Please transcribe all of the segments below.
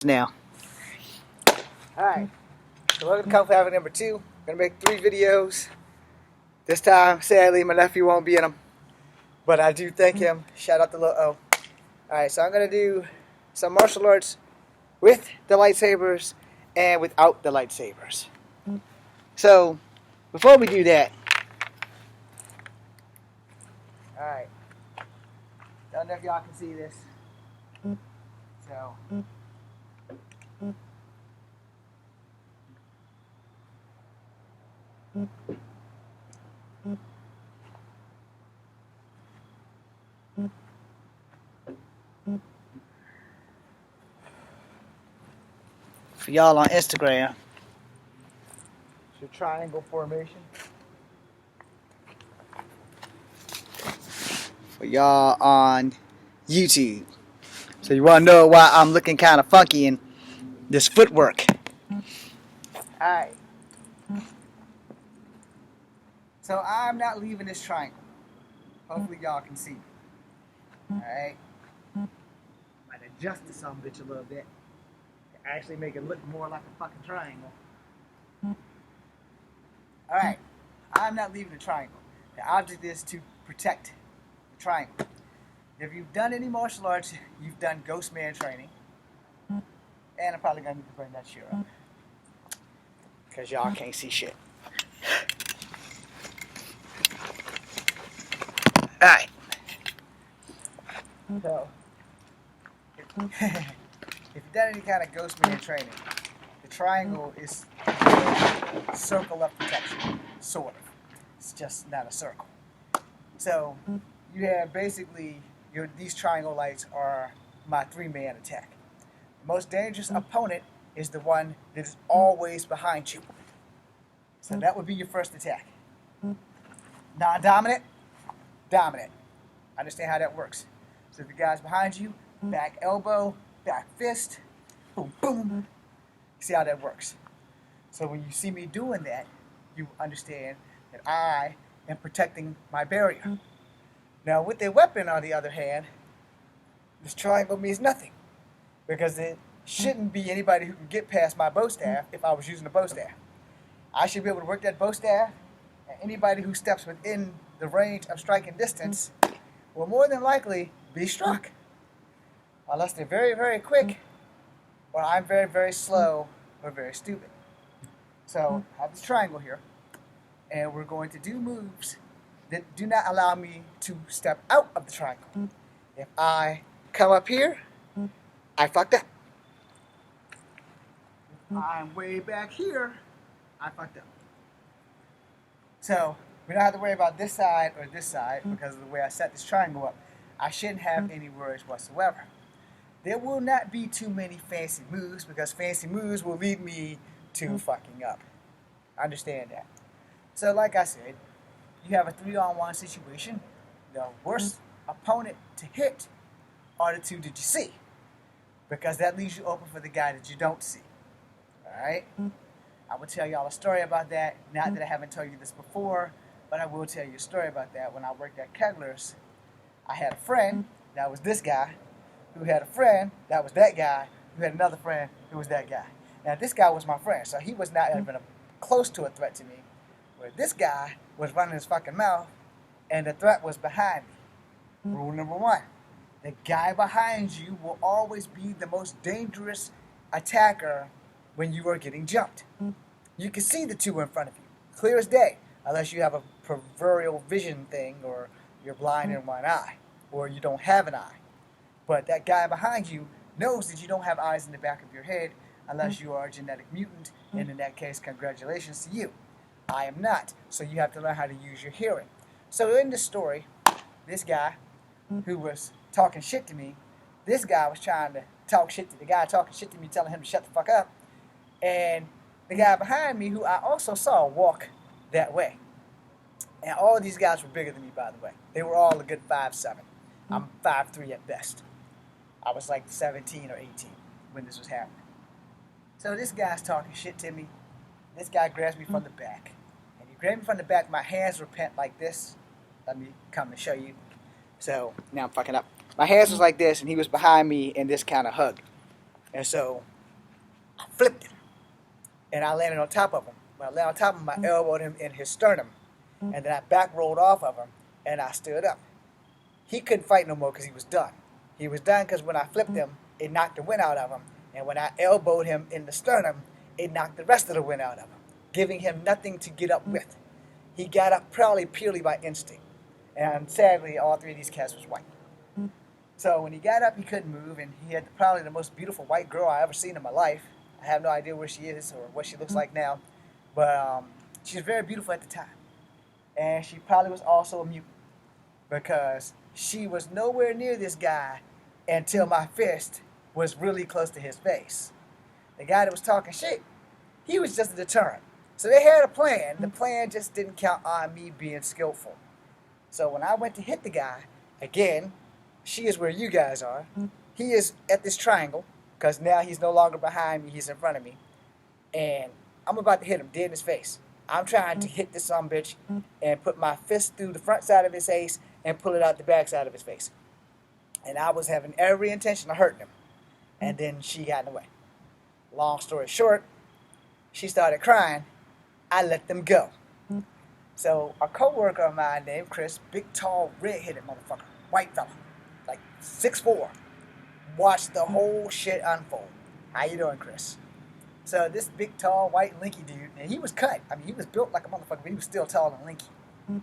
Now. Alright, so welcome to Kung Fu Havoc number 2. I'm going to make 3 videos. This time, sadly, my nephew won't be in them. But I do thank him. Shout out to Lil O. Alright, so I'm going to do some martial arts with the lightsabers and without the lightsabers. So, before we do that, alright, don't know if y'all can see this. So, for y'all on Instagram, it's your triangle formation. For y'all on YouTube, so you want to know why I'm looking kind of funky in this footwork. Alright, so I'm not leaving this triangle. Hopefully y'all can see me. Alright, might adjust the some bitch a little bit to actually make it look more like a fucking triangle. Alright, I'm not leaving the triangle. The object is to protect the triangle. If you've done any martial arts, you've done Ghost Man training. And I'm probably going to need to bring that shit up, because y'all can't see shit. Alright. So, if you've done any kind of Ghost Man training, the triangle is a circle of protection, sort of. It's just not a circle. So, you have basically, these triangle lights are my 3-man attack. The most dangerous opponent is the one that is always behind you. So that would be your first attack. Non-dominant, dominant. Understand how that works. So if the guy's behind you, back elbow, back fist, boom, boom. See how that works. So when you see me doing that, you understand that I am protecting my barrier. Now with a weapon, on the other hand, this triangle means nothing, because it shouldn't be anybody who can get past my bow staff if I was using a bow staff. I should be able to work that bow staff, and anybody who steps within the range of striking distance will more than likely be struck. Unless they're very, very quick, or I'm very, very slow, or very stupid. So I have this triangle here, and we're going to do moves that do not allow me to step out of the triangle. If I come up here, I fucked up. If I'm way back here, I fucked up. So we don't have to worry about this side or this side because of the way I set this triangle up. I shouldn't have any worries whatsoever. There will not be too many fancy moves, because fancy moves will lead me to fucking up. I understand that. So like I said, you have a 3-on-1 situation. The worst opponent to hit are the 2 that you see, because that leaves you open for the guy that you don't see. Alright? I will tell y'all a story about that. Not that I haven't told you this before, but I will tell you a story about that. When I worked at Kegler's, I had a friend that was this guy, who had a friend that was that guy, who had another friend who was that guy. Now this guy was my friend, so he was not even close to a threat to me. Where this guy was running his fucking mouth, and the threat was behind me. Rule number 1. The guy behind you will always be the most dangerous attacker when you are getting jumped. You can see the 2 in front of you, clear as day, unless you have a peripheral vision thing, or you're blind in one eye, or you don't have an eye. But that guy behind you knows that you don't have eyes in the back of your head unless you are a genetic mutant, and in that case, congratulations to you. I am not, so you have to learn how to use your hearing. So in this story, this guy who was talking shit to me, this guy was trying to talk shit to the guy talking shit to me, telling him to shut the fuck up. And the guy behind me, who I also saw walk that way. And all these guys were bigger than me, by the way. They were all a good 5'7". I'm 5'3" at best. I was like 17 or 18 when this was happening. So this guy's talking shit to me. This guy grabs me from the back. And he grabbed me from the back. My hands were bent like this. Let me come and show you. So now I'm fucking up. My hands was like this, and he was behind me in this kind of hug. And so I flipped him, and I landed on top of him. When I landed on top of him, I elbowed him in his sternum, and then I back rolled off of him, and I stood up. He couldn't fight no more because he was done. He was done because when I flipped him, it knocked the wind out of him, and when I elbowed him in the sternum, it knocked the rest of the wind out of him, giving him nothing to get up with. He got up probably purely by instinct, and sadly, all three of these cats was white. So when he got up, he couldn't move, and he had probably the most beautiful white girl I ever seen in my life. I have no idea where she is or what she looks like now, but she was very beautiful at the time. And she probably was also a mutant, because she was nowhere near this guy until my fist was really close to his face. The guy that was talking shit, he was just a deterrent. So they had a plan. The plan just didn't count on me being skillful. So when I went to hit the guy, again, she is where you guys are. He is at this triangle, because now he's no longer behind me, he's in front of me. And I'm about to hit him dead in his face. I'm trying to hit this bitch and put my fist through the front side of his face and pull it out the back side of his face. And I was having every intention of hurting him. And then she got in the way. Long story short, she started crying. I let them go. So a coworker of mine named Chris, big, tall, red-headed motherfucker, white fella, like 6'4", watched the whole shit unfold. How you doing, Chris? So this big, tall, white, linky dude, and he was cut. I mean, he was built like a motherfucker, but he was still tall and linky.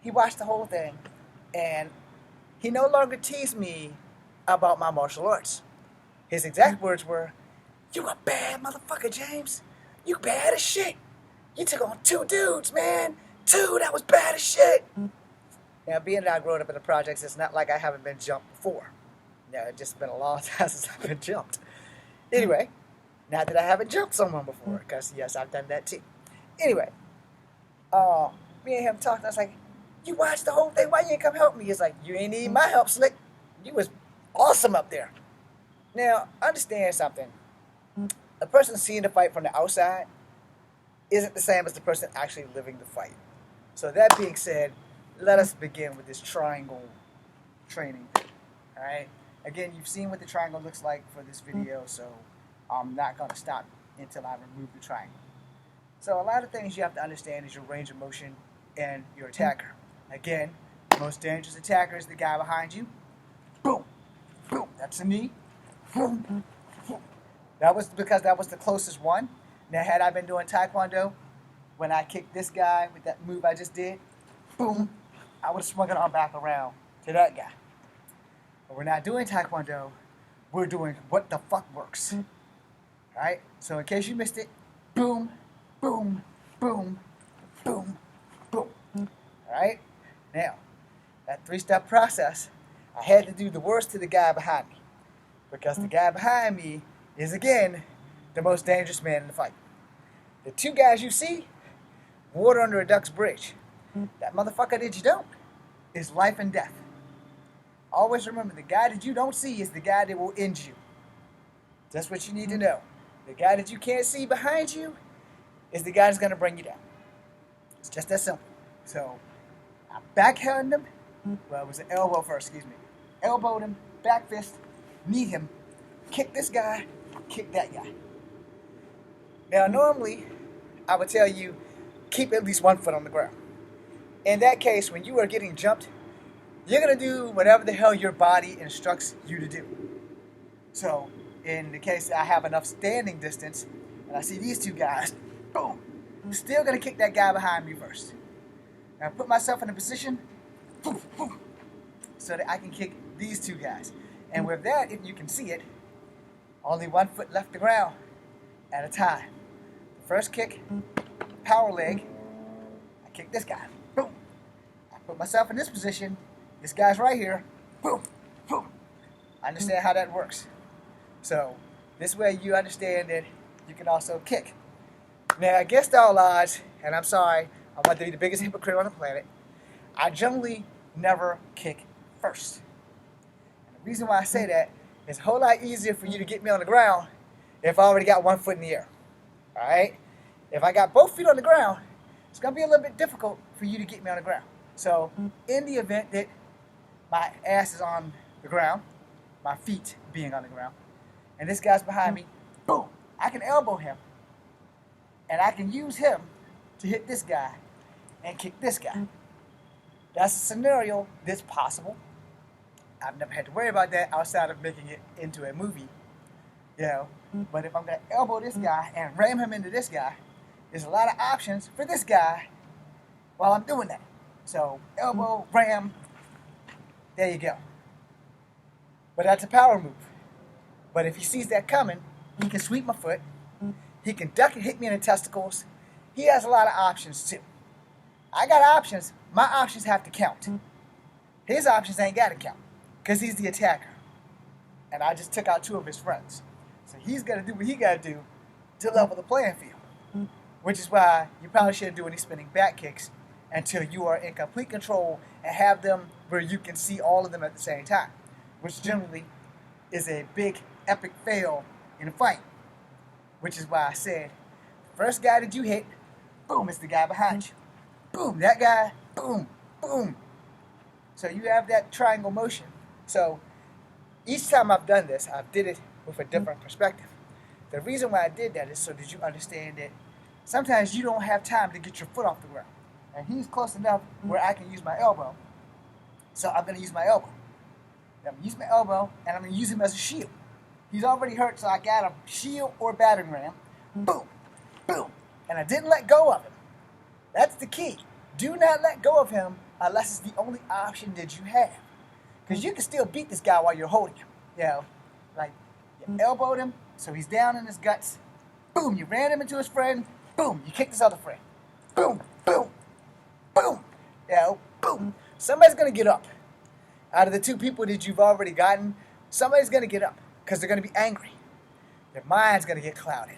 He watched the whole thing, and he no longer teased me about my martial arts. His exact words were, "You a bad motherfucker, James. You bad as shit. You took on 2 dudes, man. 2, that was bad as shit." Now, being that I grew up in the projects, it's not like I haven't been jumped before. Yeah, it's just been a long time since I've been jumped. Anyway, not that I haven't jumped someone before, because yes, I've done that too. Anyway, me and him talked. I was like, "You watched the whole thing. Why you ain't come help me?" He's like, "You ain't need my help, Slick. You was awesome up there." Now, understand something. A person seeing the fight from the outside isn't the same as the person actually living the fight. So that being said, let us begin with this triangle training. All right. Again, you've seen what the triangle looks like for this video, so I'm not going to stop until I remove the triangle. So a lot of things you have to understand is your range of motion and your attacker. Again, the most dangerous attacker is the guy behind you. Boom, boom. That's a knee. Boom, boom. That was because that was the closest one. Now, had I been doing Taekwondo, when I kicked this guy with that move I just did, boom, I would have swung it on back around to that guy. But we're not doing Taekwondo. We're doing what the fuck works. All right? So in case you missed it, boom, boom, boom, boom, boom. All right? Now, that 3-step process, I had to do the worst to the guy behind me, because the guy behind me is, again, the most dangerous man in the fight. The 2 guys you see, water under a duck's bridge. That motherfucker that you don't is life and death. Always remember, the guy that you don't see is the guy that will end you. That's what you need to know. The guy that you can't see behind you is the guy that's going to bring you down. It's just that simple. So, I backhanded him. Well, it was an elbow first, excuse me. Elbowed him, back fist, knee him, kick this guy, kick that guy. Now, normally, I would tell you, keep at least 1 foot on the ground. In that case, when you are getting jumped, you're going to do whatever the hell your body instructs you to do. So, in the case that I have enough standing distance, and I see these 2 guys, boom, I'm still going to kick that guy behind me first. Now, put myself in a position, boom, boom, so that I can kick these 2 guys. And with that, if you can see it, only 1 foot left the ground at a time. First kick, power leg, I kick this guy, boom. I put myself in this position, this guy's right here, boom, boom. I understand how that works. So, this way you understand that you can also kick. Now, against all odds, and I'm sorry, I'm about to be the biggest hypocrite on the planet, I generally never kick first. And the reason why I say that is a whole lot easier for you to get me on the ground if I already got 1 foot in the air. Alright? If I got both feet on the ground, it's going to be a little bit difficult for you to get me on the ground. So, in the event that my ass is on the ground, my feet being on the ground, and this guy's behind me, boom, I can elbow him, and I can use him to hit this guy and kick this guy. That's a scenario that's possible. I've never had to worry about that outside of making it into a movie, you know. But if I'm going to elbow this guy and ram him into this guy, there's a lot of options for this guy while I'm doing that. So elbow, ram, there you go. But that's a power move. But if he sees that coming, he can sweep my foot. He can duck and hit me in the testicles. He has a lot of options too. I got options. My options have to count. His options ain't got to count because he's the attacker. And I just took out 2 of his friends. So he's got to do what he got to do to level the playing field. Which is why you probably shouldn't do any spinning back kicks until you are in complete control and have them where you can see all of them at the same time. Which generally is a big epic fail in a fight. Which is why I said, first guy that you hit, boom, it's the guy behind you. Boom, that guy, boom, boom. So you have that triangle motion. So each time I've done this, I've did it with a different perspective. The reason why I did that is so that you understand that sometimes you don't have time to get your foot off the ground. And he's close enough where I can use my elbow. So I'm going to use my elbow. I'm going to use my elbow, and I'm going to use him as a shield. He's already hurt, so I got a shield or battering ram. Boom, boom. And I didn't let go of him. That's the key. Do not let go of him unless it's the only option that you have. Because you can still beat this guy while you're holding him. You know, like you elbowed him, so he's down in his guts. Boom, you ran him into his friend. Boom, you kicked his other friend. Boom, boom, boom. You know, boom. Somebody's going to get up. Out of the 2 people that you've already gotten, somebody's going to get up. Because they're going to be angry. Their mind's going to get clouded.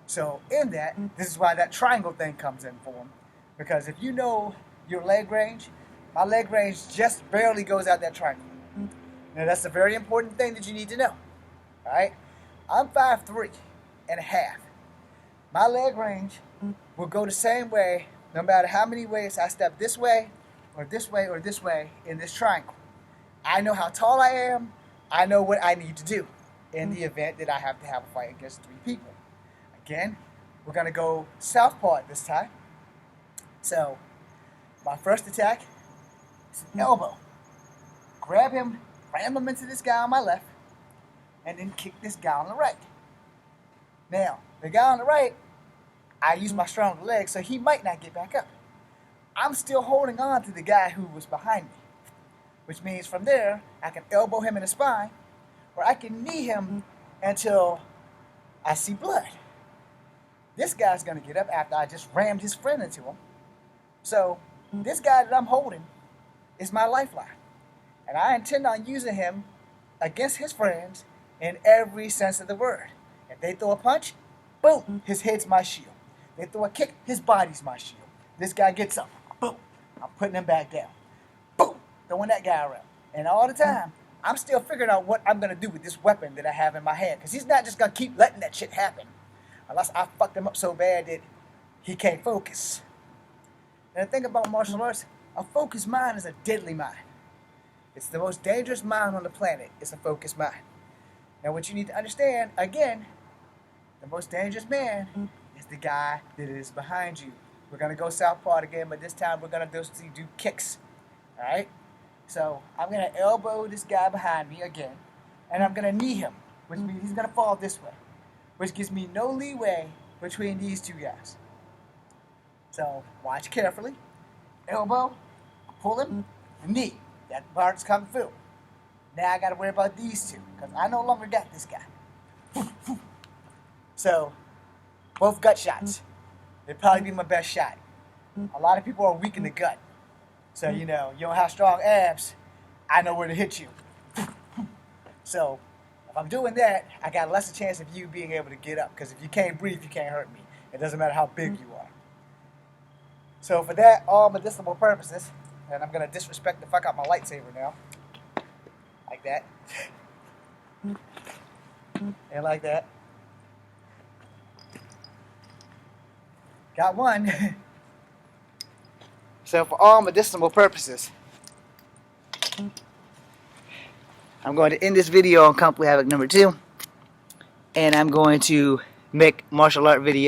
So in that, this is why that triangle thing comes in for them. Because if you know your leg range, my leg range just barely goes out that triangle. Now that's a very important thing that you need to know. Alright? I'm 5'3" and a half. My leg range will go the same way no matter how many ways I step this way or this way or this way in this triangle. I know how tall I am. I know what I need to do in the event that I have to have a fight against 3 people. Again, we're going to go southpaw this time. So, my first attack is an elbow. Grab him, ram him into this guy on my left, and then kick this guy on the right. Now, the guy on the right, I use my stronger leg, so he might not get back up. I'm still holding on to the guy who was behind me. Which means from there, I can elbow him in the spine, or I can knee him until I see blood. This guy's going to get up after I just rammed his friend into him. So, this guy that I'm holding is my lifeline. And I intend on using him against his friends in every sense of the word. If they throw a punch, boom, his head's my shield. They throw a kick, his body's my shield. This guy gets up, boom, I'm putting him back down. Boom, throwing that guy around. And all the time, I'm still figuring out what I'm going to do with this weapon that I have in my hand. Because he's not just going to keep letting that shit happen. Unless I fucked him up so bad that he can't focus. And the thing about martial arts, a focused mind is a deadly mind. It's the most dangerous mind on the planet. It's a focused mind. Now what you need to understand, again, the most dangerous man is the guy that is behind you. We're going to go southpaw again, but this time we're going to do kicks. Alright? So I'm going to elbow this guy behind me again, and I'm going to knee him, which means he's going to fall this way, which gives me no leeway between these 2 guys. So watch carefully. Elbow, pull him, knee. That part's kung fu. Now I got to worry about these 2, because I no longer got this guy. So, both gut shots. They'd probably be my best shot. A lot of people are weak in the gut. So, you don't have strong abs, I know where to hit you. So, if I'm doing that, I got less a chance of you being able to get up. Because if you can't breathe, you can't hurt me. It doesn't matter how big you are. So, for that, all medicinal purposes, and I'm going to disrespect the fuck out my lightsaber now. Like that. And like that. Got one. So for all medicinal purposes, I'm going to end this video on Complete Havoc number 2. and I'm going to make martial art videos.